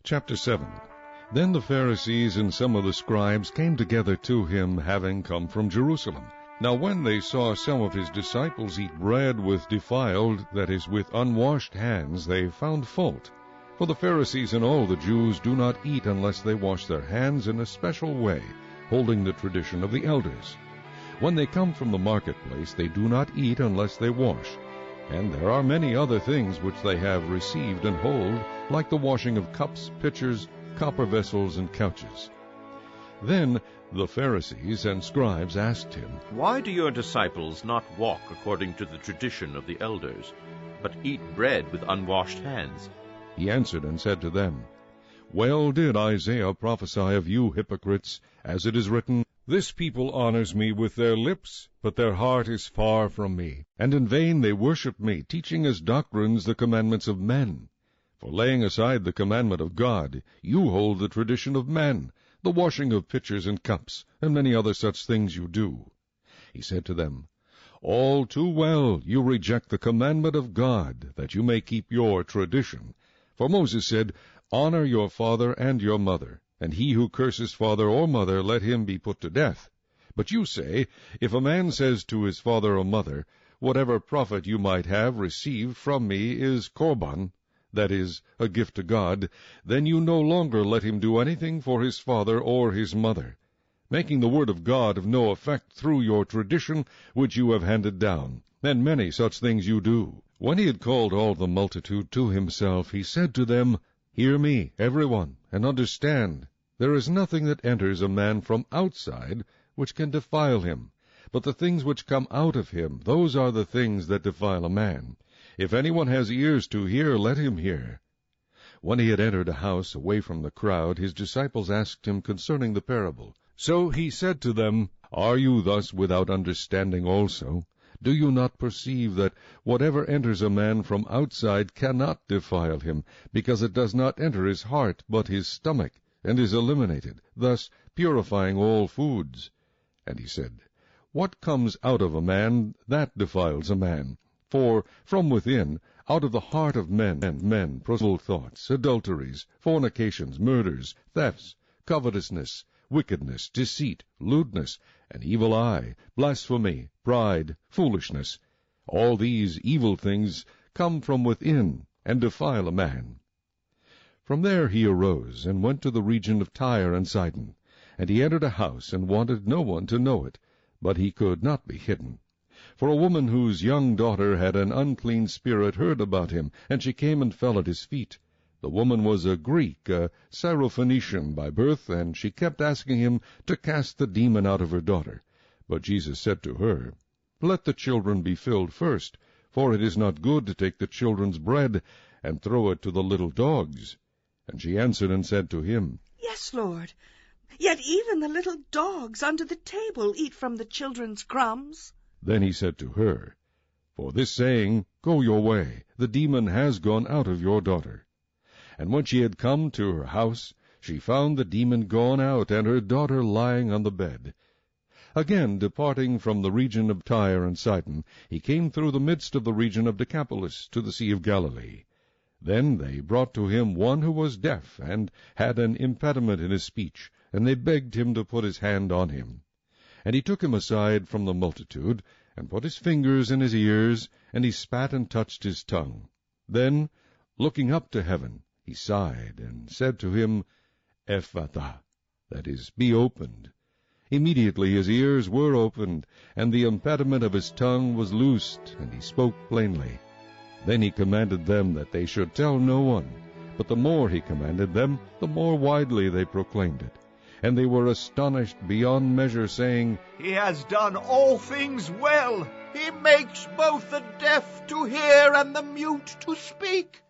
Chapter 7. Then the Pharisees and some of the scribes came together to him, having come from Jerusalem. Now when they saw some of his disciples eat bread with defiled, that is, with unwashed hands, they found fault. For the Pharisees and all the Jews do not eat unless they wash their hands in a special way, holding the tradition of the elders. When they come from the marketplace, they do not eat unless they wash. And there are many other things which they have received and hold, like the washing of cups, pitchers, copper vessels, and couches. Then the Pharisees and scribes asked him, Why do your disciples not walk according to the tradition of the elders, but eat bread with unwashed hands? He answered and said to them, Well did Isaiah prophesy of you hypocrites, as it is written, This people honors me with their lips, but their heart is far from me. And in vain they worship me, teaching as doctrines the commandments of men. For laying aside the commandment of God, you hold the tradition of men, the washing of pitchers and cups, and many other such things you do. He said to them, All too well you reject the commandment of God, that you may keep your tradition. For Moses said, Honor your father and your mother, and he who curses father or mother, let him be put to death. But you say, If a man says to his father or mother, Whatever profit you might have received from me is korban, that is, a gift to God, then you no longer let him do anything for his father or his mother, making the word of God of no effect through your tradition which you have handed down, and many such things you do. When he had called all the multitude to himself, he said to them, Hear me, every one, and understand. There is nothing that enters a man from outside which can defile him, but the things which come out of him, those are the things that defile a man. If anyone has ears to hear, let him hear. When he had entered a house away from the crowd, his disciples asked him concerning the parable. So he said to them, Are you thus without understanding also? Do you not perceive that whatever enters a man from outside cannot defile him, because it does not enter his heart, but his stomach, and is eliminated, thus purifying all foods? And he said, What comes out of a man, that defiles a man. For from within, out of the heart of men proceed thoughts, adulteries, fornications, murders, thefts, covetousness, wickedness, deceit, lewdness, an evil eye, blasphemy, pride, foolishness. All these evil things come from within, and defile a man. From there he arose, and went to the region of Tyre and Sidon. And he entered a house, and wanted no one to know it, but he could not be hidden. For a woman whose young daughter had an unclean spirit heard about him, and she came and fell at his feet. The woman was a Greek, a Syrophoenician by birth, and she kept asking him to cast the demon out of her daughter. But Jesus said to her, Let the children be filled first, for it is not good to take the children's bread and throw it to the little dogs. And she answered and said to him, Yes, Lord, yet even the little dogs under the table eat from the children's crumbs. Then he said to her, For this saying, Go your way, the demon has gone out of your daughter. And when she had come to her house, she found the demon gone out, and her daughter lying on the bed. Again, departing from the region of Tyre and Sidon, he came through the midst of the region of Decapolis to the Sea of Galilee. Then they brought to him one who was deaf, and had an impediment in his speech, and they begged him to put his hand on him. And he took him aside from the multitude, and put his fingers in his ears, and he spat and touched his tongue. Then, looking up to heaven, he sighed, and said to him, Ephphatha, that is, be opened. Immediately his ears were opened, and the impediment of his tongue was loosed, and he spoke plainly. Then he commanded them that they should tell no one. But the more he commanded them, the more widely they proclaimed it. And they were astonished beyond measure, saying, He has done all things well. He makes both the deaf to hear and the mute to speak.